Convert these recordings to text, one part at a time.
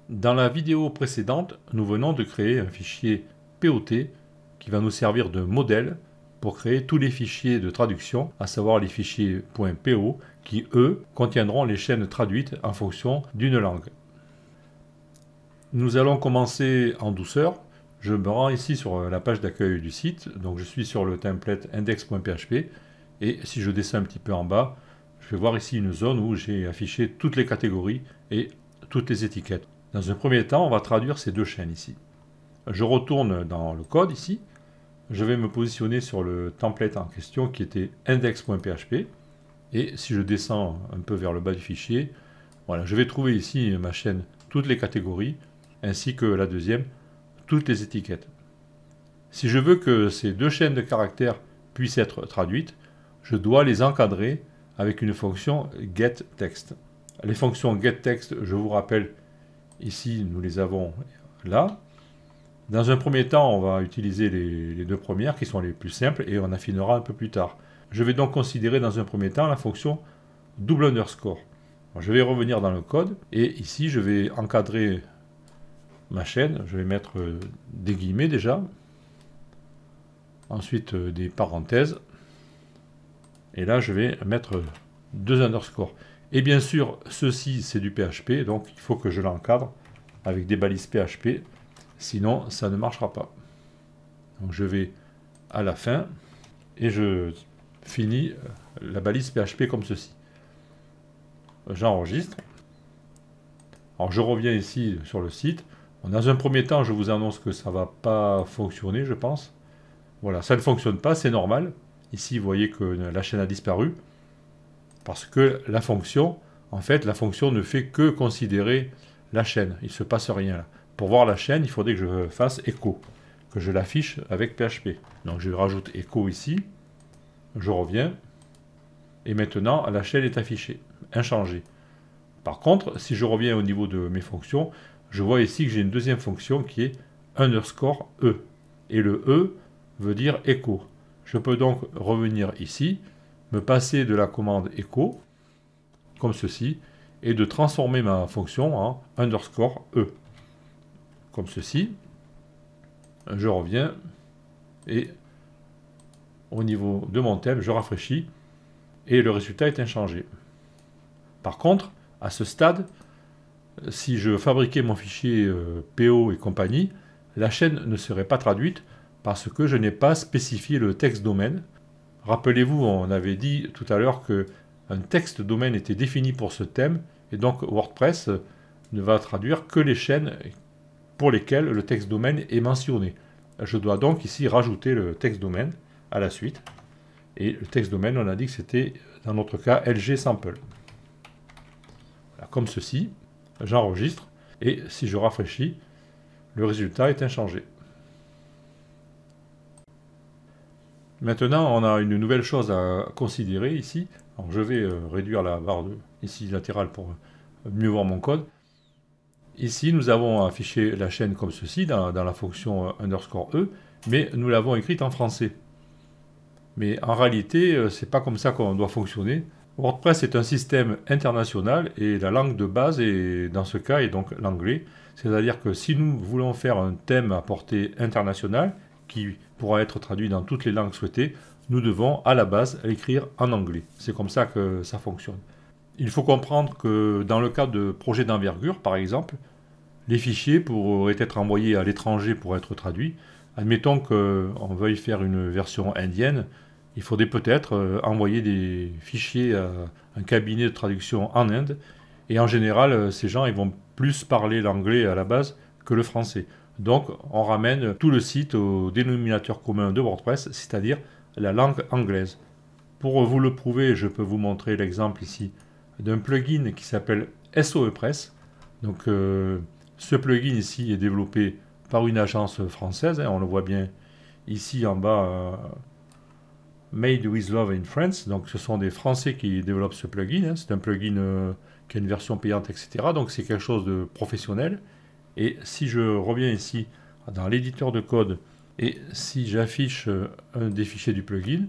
Dans la vidéo précédente, nous venons de créer un fichier POT qui va nous servir de modèle pour créer tous les fichiers de traduction, à savoir les fichiers .po qui, eux, contiendront les chaînes traduites en fonction d'une langue. Nous allons commencer en douceur. Je me rends ici sur la page d'accueil du site, donc je suis sur le template index.php et si je descends un petit peu en bas, je vais voir ici une zone où j'ai affiché toutes les catégories et toutes les étiquettes. Dans un premier temps, on va traduire ces deux chaînes ici. Je retourne dans le code ici. Je vais me positionner sur le template en question qui était index.php. Et si je descends un peu vers le bas du fichier, voilà, je vais trouver ici ma chaîne toutes les catégories, ainsi que la deuxième, toutes les étiquettes. Si je veux que ces deux chaînes de caractères puissent être traduites, je dois les encadrer avec une fonction getText. Les fonctions getText, je vous rappelle, ici, nous les avons là. Dans un premier temps, on va utiliser les deux premières qui sont les plus simples et on affinera un peu plus tard. Je vais donc considérer dans un premier temps la fonction double underscore. Je vais revenir dans le code et ici, je vais encadrer ma chaîne. Je vais mettre des guillemets déjà. Ensuite, des parenthèses. Et là, je vais mettre deux underscores. Et bien sûr, ceci, c'est du PHP, donc il faut que je l'encadre avec des balises PHP, sinon ça ne marchera pas. Donc je vais à la fin, et je finis la balise PHP comme ceci. J'enregistre. Alors je reviens ici sur le site. Dans un premier temps, je vous annonce que ça ne va pas fonctionner, je pense. Voilà, ça ne fonctionne pas, c'est normal. Ici, vous voyez que la chaîne a disparu. Parce que la fonction, en fait, la fonction ne fait que considérer la chaîne. Il ne se passe rien là. Pour voir la chaîne, il faudrait que je fasse echo, que je l'affiche avec PHP. Donc je rajoute echo ici, je reviens, et maintenant la chaîne est affichée, inchangée. Par contre, si je reviens au niveau de mes fonctions, je vois ici que j'ai une deuxième fonction qui est underscore E. Et le E veut dire echo. Je peux donc revenir ici, me passer de la commande echo, comme ceci, et de transformer ma fonction en underscore E, comme ceci. Je reviens, et au niveau de mon thème, je rafraîchis, et le résultat est inchangé. Par contre, à ce stade, si je fabriquais mon fichier PO et compagnie, la chaîne ne serait pas traduite parce que je n'ai pas spécifié le texte domaine. Rappelez-vous, on avait dit tout à l'heure qu'un texte domaine était défini pour ce thème, et donc WordPress ne va traduire que les chaînes pour lesquelles le texte domaine est mentionné. Je dois donc ici rajouter le texte domaine à la suite. Et le texte domaine, on a dit que c'était, dans notre cas, LG Sample. Voilà, comme ceci, j'enregistre, et si je rafraîchis, le résultat est inchangé. Maintenant, on a une nouvelle chose à considérer ici. Alors, je vais réduire la barre ici latérale pour mieux voir mon code. Ici, nous avons affiché la chaîne comme ceci dans la fonction underscore E, mais nous l'avons écrite en français. Mais en réalité, c'est pas comme ça qu'on doit fonctionner. WordPress est un système international et la langue de base est, dans ce cas est donc l'anglais. C'est-à-dire que si nous voulons faire un thème à portée internationale, qui pourra être traduit dans toutes les langues souhaitées, nous devons à la base l'écrire en anglais. C'est comme ça que ça fonctionne. Il faut comprendre que dans le cas de projets d'envergure, par exemple, les fichiers pourraient être envoyés à l'étranger pour être traduits. Admettons qu'on veuille faire une version indienne, il faudrait peut-être envoyer des fichiers à un cabinet de traduction en Inde. Et en général, ces gens ils vont plus parler l'anglais à la base que le français. Donc, on ramène tout le site au dénominateur commun de WordPress, c'est-à-dire la langue anglaise. Pour vous le prouver, je peux vous montrer l'exemple ici d'un plugin qui s'appelle SOEPress. Donc, ce plugin ici est développé par une agence française, on le voit bien ici en bas, Made with Love in France. Donc, ce sont des Français qui développent ce plugin. C'est un plugin qui a une version payante, etc. Donc, c'est quelque chose de professionnel. Et si je reviens ici dans l'éditeur de code et si j'affiche un des fichiers du plugin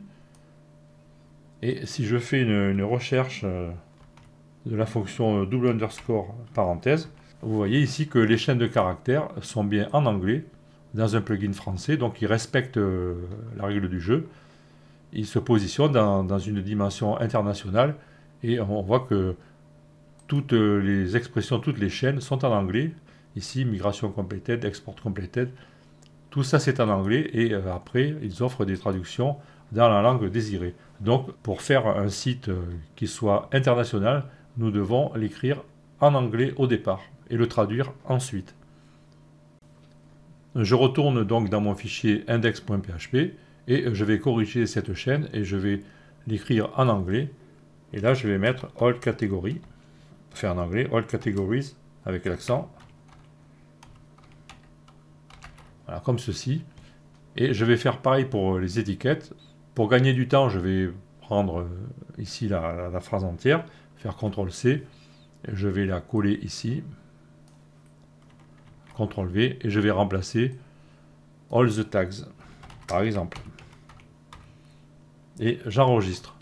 et si je fais une recherche de la fonction double underscore parenthèse, vous voyez ici que les chaînes de caractères sont bien en anglais dans un plugin français, donc ils respectent la règle du jeu. Ils se positionnent dans une dimension internationale et on voit que toutes les expressions, toutes les chaînes sont en anglais. Ici, migration completed, export completed, tout ça c'est en anglais et après ils offrent des traductions dans la langue désirée. Donc pour faire un site qui soit international, nous devons l'écrire en anglais au départ et le traduire ensuite. Je retourne donc dans mon fichier index.php et je vais corriger cette chaîne et je vais l'écrire en anglais. Et là je vais mettre all category, fait en anglais, all categories avec l'accent. Voilà, comme ceci. Et je vais faire pareil pour les étiquettes. Pour gagner du temps, je vais prendre ici la phrase entière, faire CTRL-C, je vais la coller ici, CTRL-V, et je vais remplacer all the tags, par exemple. Et j'enregistre.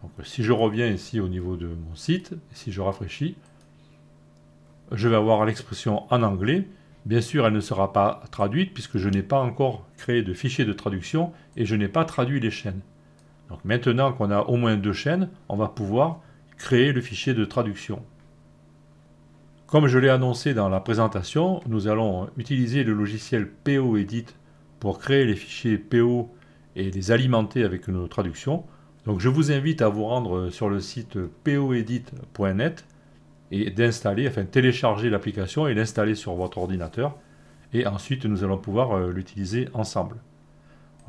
Donc, si je reviens ici au niveau de mon site, si je rafraîchis, je vais avoir l'expression en anglais. Bien sûr, elle ne sera pas traduite puisque je n'ai pas encore créé de fichier de traduction et je n'ai pas traduit les chaînes. Donc maintenant qu'on a au moins 2 chaînes, on va pouvoir créer le fichier de traduction. Comme je l'ai annoncé dans la présentation, nous allons utiliser le logiciel POEdit pour créer les fichiers PO et les alimenter avec nos traductions. Donc je vous invite à vous rendre sur le site poedit.net et d'installer, enfin télécharger l'application et l'installer sur votre ordinateur. Et ensuite, nous allons pouvoir l'utiliser ensemble.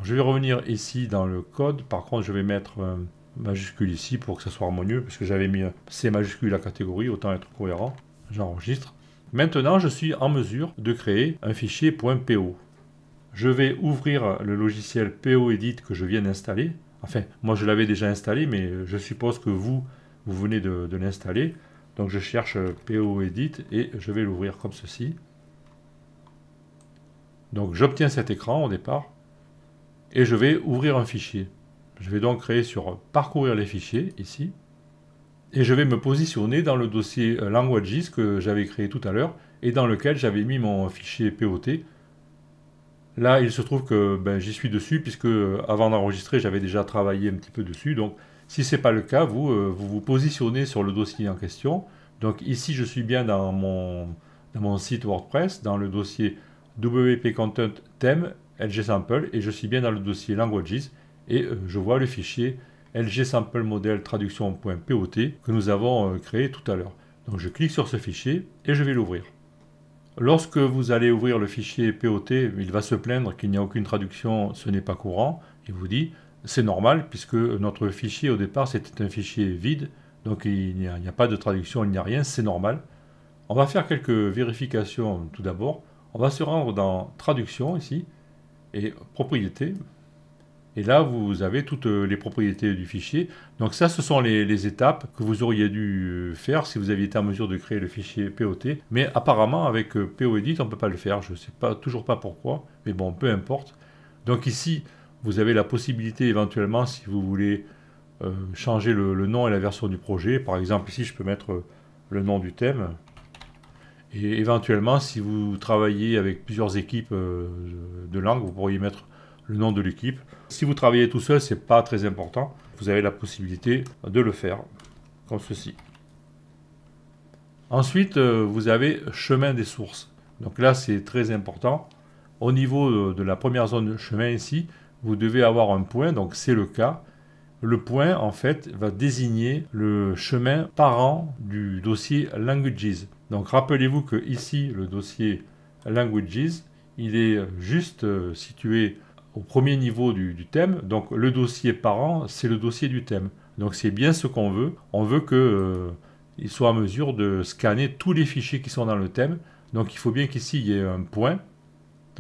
Je vais revenir ici dans le code. Par contre, je vais mettre majuscule ici pour que ça soit harmonieux, parce que j'avais mis C majuscule la catégorie, autant être cohérent. J'enregistre. Maintenant, je suis en mesure de créer un fichier .po. Je vais ouvrir le logiciel POEdit que je viens d'installer. Enfin, moi je l'avais déjà installé, mais je suppose que vous venez de l'installer. Donc je cherche POEdit et je vais l'ouvrir comme ceci. Donc j'obtiens cet écran au départ et je vais ouvrir un fichier. Je vais donc créer sur parcourir les fichiers ici et je vais me positionner dans le dossier languages que j'avais créé tout à l'heure et dans lequel j'avais mis mon fichier POT. Là, il se trouve que j'y suis dessus puisque avant d'enregistrer, j'avais déjà travaillé un petit peu dessus. Donc si ce n'est pas le cas, vous vous positionnez sur le dossier en question. Donc ici, je suis bien dans mon site WordPress, dans le dossier WP Content Theme LGSample, et je suis bien dans le dossier Languages, et je vois le fichier LGSample Model Traduction.pot que nous avons créé tout à l'heure. Donc je clique sur ce fichier et je vais l'ouvrir. Lorsque vous allez ouvrir le fichier POT, il va se plaindre qu'il n'y a aucune traduction, ce n'est pas courant. Il vous dit, c'est normal puisque notre fichier au départ c'était un fichier vide, donc il n'y a pas de traduction, il n'y a rien, c'est normal. On va faire quelques vérifications tout d'abord. On va se rendre dans traduction ici, et propriétés. Et là, vous avez toutes les propriétés du fichier. Donc ça, ce sont les étapes que vous auriez dû faire si vous aviez été en mesure de créer le fichier POT. Mais apparemment, avec POEdit, on ne peut pas le faire. Je ne sais toujours pas pourquoi, mais bon, peu importe. Donc ici, vous avez la possibilité éventuellement, si vous voulez changer le nom et la version du projet. Par exemple, ici, je peux mettre le nom du thème. Et éventuellement, si vous travaillez avec plusieurs équipes de langue, vous pourriez mettre le nom de l'équipe. Si vous travaillez tout seul, ce n'est pas très important. Vous avez la possibilité de le faire, comme ceci. Ensuite, vous avez chemin des sources. Donc là, c'est très important. Au niveau de la première zone de chemin ici, vous devez avoir un point, donc c'est le cas. Le point, en fait, va désigner le chemin parent du dossier Languages. Donc rappelez-vous que ici, le dossier Languages, il est juste situé au premier niveau du thème. Donc le dossier parent, c'est le dossier du thème. Donc c'est bien ce qu'on veut. On veut qu'il soit en mesure de scanner tous les fichiers qui sont dans le thème. Donc il faut bien qu'ici, il y ait un point.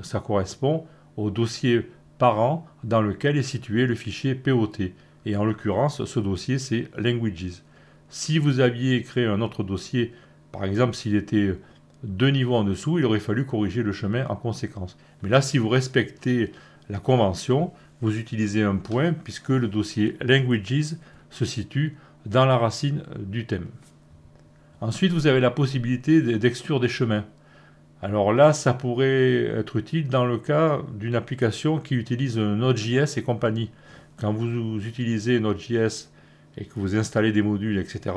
Ça correspond au dossier parent dans lequel est situé le fichier POT. Et en l'occurrence, ce dossier, c'est Languages. Si vous aviez créé un autre dossier, par exemple, s'il était 2 niveaux en dessous, il aurait fallu corriger le chemin en conséquence. Mais là, si vous respectez la convention, vous utilisez un point, puisque le dossier Languages se situe dans la racine du thème. Ensuite, vous avez la possibilité d'exclure des chemins. Alors là, ça pourrait être utile dans le cas d'une application qui utilise Node.js et compagnie. Quand vous utilisez Node.js et que vous installez des modules, etc.,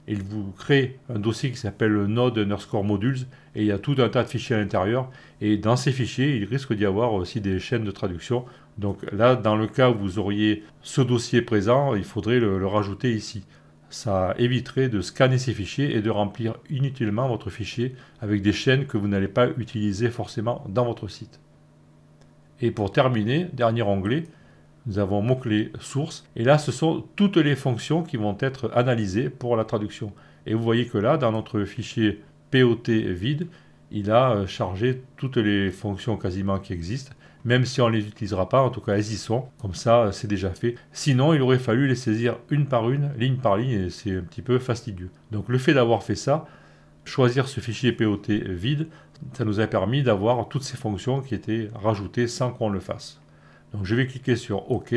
il vous crée un dossier qui s'appelle node_modules et il y a tout un tas de fichiers à l'intérieur. Et dans ces fichiers, il risque d'y avoir aussi des chaînes de traduction. Donc là, dans le cas où vous auriez ce dossier présent, il faudrait le rajouter ici. Ça éviterait de scanner ces fichiers et de remplir inutilement votre fichier avec des chaînes que vous n'allez pas utiliser forcément dans votre site. Et pour terminer, dernier onglet, nous avons mot-clé source. Et là, ce sont toutes les fonctions qui vont être analysées pour la traduction. Et vous voyez que là, dans notre fichier POT vide, il a chargé toutes les fonctions quasiment qui existent. Même si on ne les utilisera pas, en tout cas elles y sont. Comme ça, c'est déjà fait. Sinon, il aurait fallu les saisir une par une, ligne par ligne, et c'est un petit peu fastidieux. Donc le fait d'avoir fait ça, choisir ce fichier POT vide, ça nous a permis d'avoir toutes ces fonctions qui étaient rajoutées sans qu'on le fasse. Donc je vais cliquer sur OK.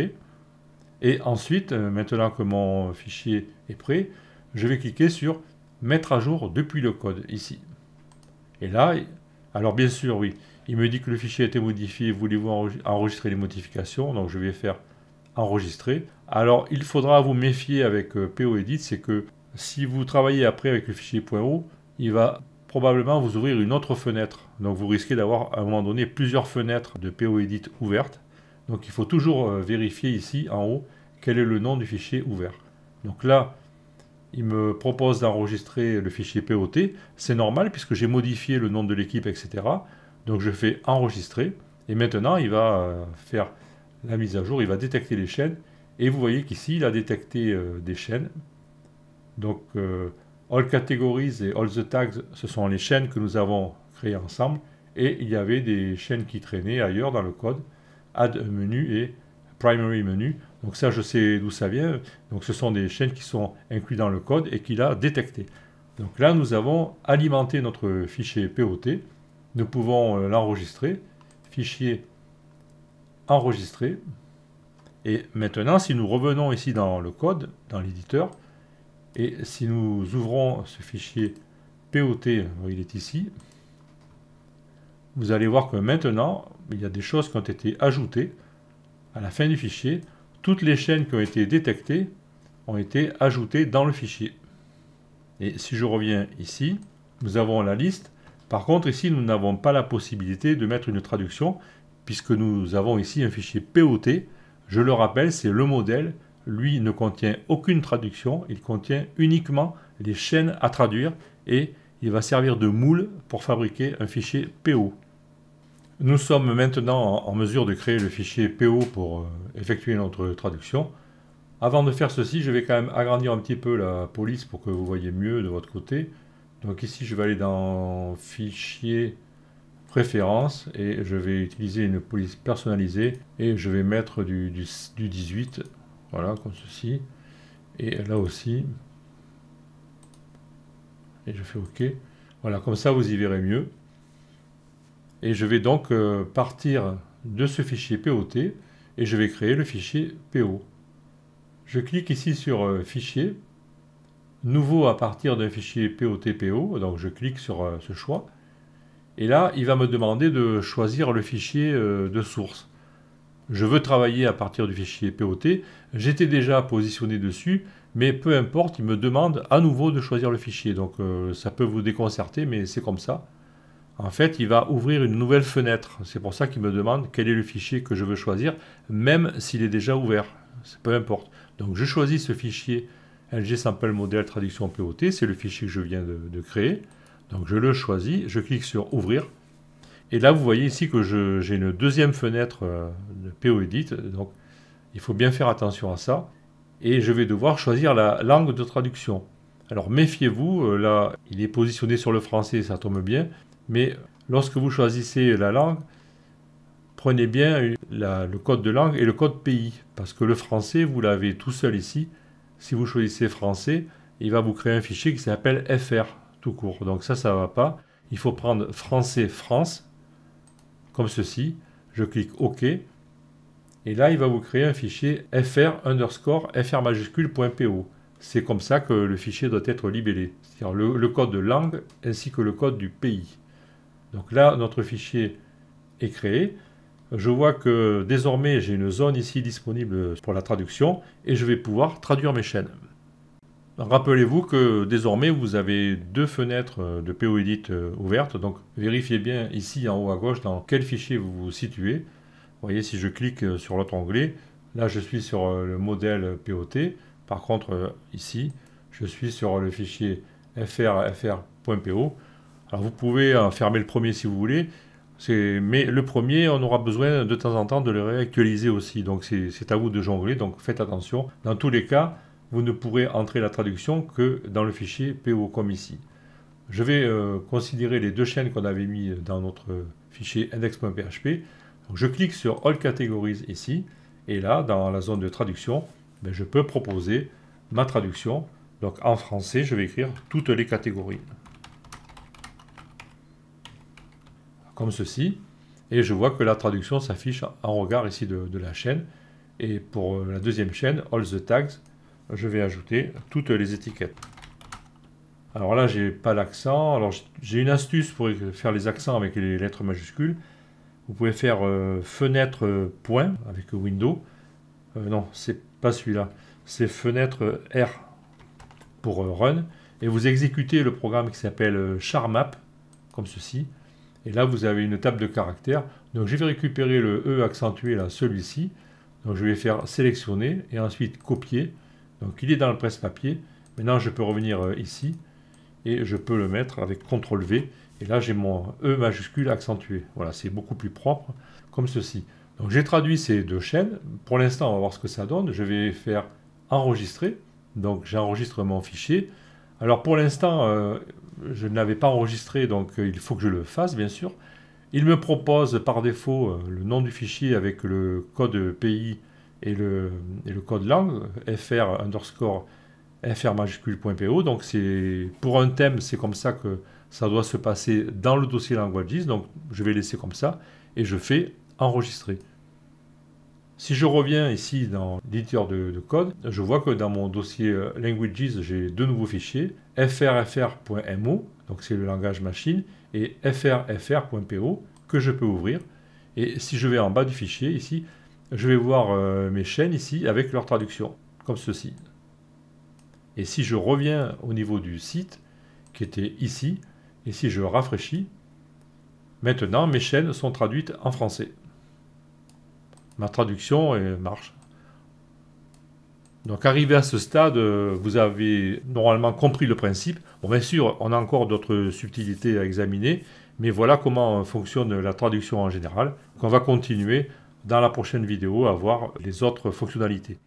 Et ensuite, maintenant que mon fichier est prêt, je vais cliquer sur Mettre à jour depuis le code, ici. Et là, alors bien sûr, oui, il me dit que le fichier a été modifié, voulez-vous enregistrer les modifications? Donc je vais faire enregistrer. Alors il faudra vous méfier avec POEdit, c'est que si vous travaillez après avec le fichier .o, il va probablement vous ouvrir une autre fenêtre. Donc vous risquez d'avoir à un moment donné plusieurs fenêtres de POEdit ouvertes. Donc il faut toujours vérifier ici en haut quel est le nom du fichier ouvert. Donc là, il me propose d'enregistrer le fichier POT. C'est normal puisque j'ai modifié le nom de l'équipe, etc. Donc je fais enregistrer. Et maintenant, il va faire la mise à jour. Il va détecter les chaînes. Et vous voyez qu'ici, il a détecté des chaînes. Donc, All Categories et All the Tags, ce sont les chaînes que nous avons créées ensemble. Et il y avait des chaînes qui traînaient ailleurs dans le code. Add menu et Primary menu. Donc ça, je sais d'où ça vient. Donc ce sont des chaînes qui sont incluses dans le code et qu'il a détectées. Donc là, nous avons alimenté notre fichier POT. Nous pouvons l'enregistrer. Fichier enregistré. Et maintenant, si nous revenons ici dans le code, dans l'éditeur, et si nous ouvrons ce fichier POT, il est ici, vous allez voir que maintenant, il y a des choses qui ont été ajoutées à la fin du fichier. Toutes les chaînes qui ont été détectées ont été ajoutées dans le fichier. Et si je reviens ici, nous avons la liste. Par contre, ici, nous n'avons pas la possibilité de mettre une traduction, puisque nous avons ici un fichier POT. Je le rappelle, c'est le modèle. Lui ne contient aucune traduction, il contient uniquement les chaînes à traduire, et il va servir de moule pour fabriquer un fichier PO. Nous sommes maintenant en mesure de créer le fichier PO pour effectuer notre traduction. Avant de faire ceci, je vais quand même agrandir un petit peu la police pour que vous voyez mieux de votre côté. Donc ici, je vais aller dans Fichier, Préférences, et je vais utiliser une police personnalisée, et je vais mettre du 18, voilà, comme ceci. Et là aussi. Et je fais OK. Voilà, comme ça, vous y verrez mieux. Et je vais donc partir de ce fichier POT et je vais créer le fichier PO. Je clique ici sur Fichier, Nouveau à partir d'un fichier POT-PO, donc je clique sur ce choix. Et là, il va me demander de choisir le fichier de source. Je veux travailler à partir du fichier POT, j'étais déjà positionné dessus, mais peu importe, il me demande à nouveau de choisir le fichier. Donc ça peut vous déconcerter, mais c'est comme ça. En fait, il va ouvrir une nouvelle fenêtre. C'est pour ça qu'il me demande quel est le fichier que je veux choisir, même s'il est déjà ouvert. Peu importe. Donc, je choisis ce fichier LG Sample Model Traduction POT. C'est le fichier que je viens de créer. Donc, je le choisis. Je clique sur Ouvrir. Et là, vous voyez ici que j'ai une deuxième fenêtre de POEdit. Donc, il faut bien faire attention à ça. Et je vais devoir choisir la langue de traduction. Alors, méfiez-vous. Là, il est positionné sur le français. Ça tombe bien. Mais lorsque vous choisissez la langue, prenez bien le code de langue et le code pays. Parce que le français, vous l'avez tout seul ici. Si vous choisissez français, il va vous créer un fichier qui s'appelle FR, tout court. Donc ça ne va pas. Il faut prendre français France, comme ceci. Je clique OK. Et là, il va vous créer un fichier fr_fr majuscule.po. c'est comme ça que le fichier doit être libellé, c'est-à-dire le code de langue ainsi que le code du pays. Donc là, notre fichier est créé. Je vois que désormais, j'ai une zone ici disponible pour la traduction et je vais pouvoir traduire mes chaînes. Rappelez-vous que désormais, vous avez deux fenêtres de POEdit ouvertes. Donc, vérifiez bien ici en haut à gauche dans quel fichier vous vous situez. Vous voyez, si je clique sur l'autre onglet, là, je suis sur le modèle POT. Par contre, ici, je suis sur le fichier fr.po. Alors, vous pouvez fermer le premier si vous voulez. Mais le premier, on aura besoin de temps en temps de le réactualiser aussi. Donc, c'est à vous de jongler. Donc, faites attention. Dans tous les cas, vous ne pourrez entrer la traduction que dans le fichier PO comme ici. Je vais considérer les deux chaînes qu'on avait mis dans notre fichier index.php. Je clique sur All Categories ici, et là, dans la zone de traduction, je peux proposer ma traduction. Donc en français, je vais écrire toutes les catégories. Comme ceci, et je vois que la traduction s'affiche en regard ici de la chaîne. Et pour la deuxième chaîne, All the Tags, je vais ajouter toutes les étiquettes. Alors là, j'ai pas l'accent. Alors j'ai une astuce pour faire les accents avec les lettres majuscules. Vous pouvez faire fenêtre point avec Windows. Non, c'est pas celui-là. C'est fenêtre R pour Run. Et vous exécutez le programme qui s'appelle charmap, comme ceci. Et là, vous avez une table de caractères. Donc je vais récupérer le E accentué, là, celui-ci. Donc je vais faire sélectionner et ensuite copier. Donc il est dans le presse-papier. Maintenant, je peux revenir ici et je peux le mettre avec CTRL-V. Et là, j'ai mon E majuscule accentué. Voilà, c'est beaucoup plus propre, comme ceci. Donc j'ai traduit ces deux chaînes. Pour l'instant, on va voir ce que ça donne. Je vais faire enregistrer. Donc j'enregistre mon fichier. Alors pour l'instant, je ne l'avais pas enregistré, donc il faut que je le fasse, bien sûr. Il me propose par défaut le nom du fichier avec le code pays et le code langue, fr majuscule.po. Donc pour un thème, c'est comme ça que ça doit se passer dans le dossier languages. Donc je vais laisser comme ça et je fais enregistrer. Si je reviens ici dans l'éditeur de code, je vois que dans mon dossier languages, j'ai deux nouveaux fichiers, frfr.mo, donc c'est le langage machine, et frfr.po que je peux ouvrir. Et si je vais en bas du fichier ici, je vais voir mes chaînes ici avec leur traduction, comme ceci. Et si je reviens au niveau du site, qui était ici, et si je rafraîchis, maintenant mes chaînes sont traduites en français. Ma traduction marche. Donc arrivé à ce stade, vous avez normalement compris le principe. Bon, bien sûr, on a encore d'autres subtilités à examiner, mais voilà comment fonctionne la traduction en général. Donc on va continuer dans la prochaine vidéo à voir les autres fonctionnalités.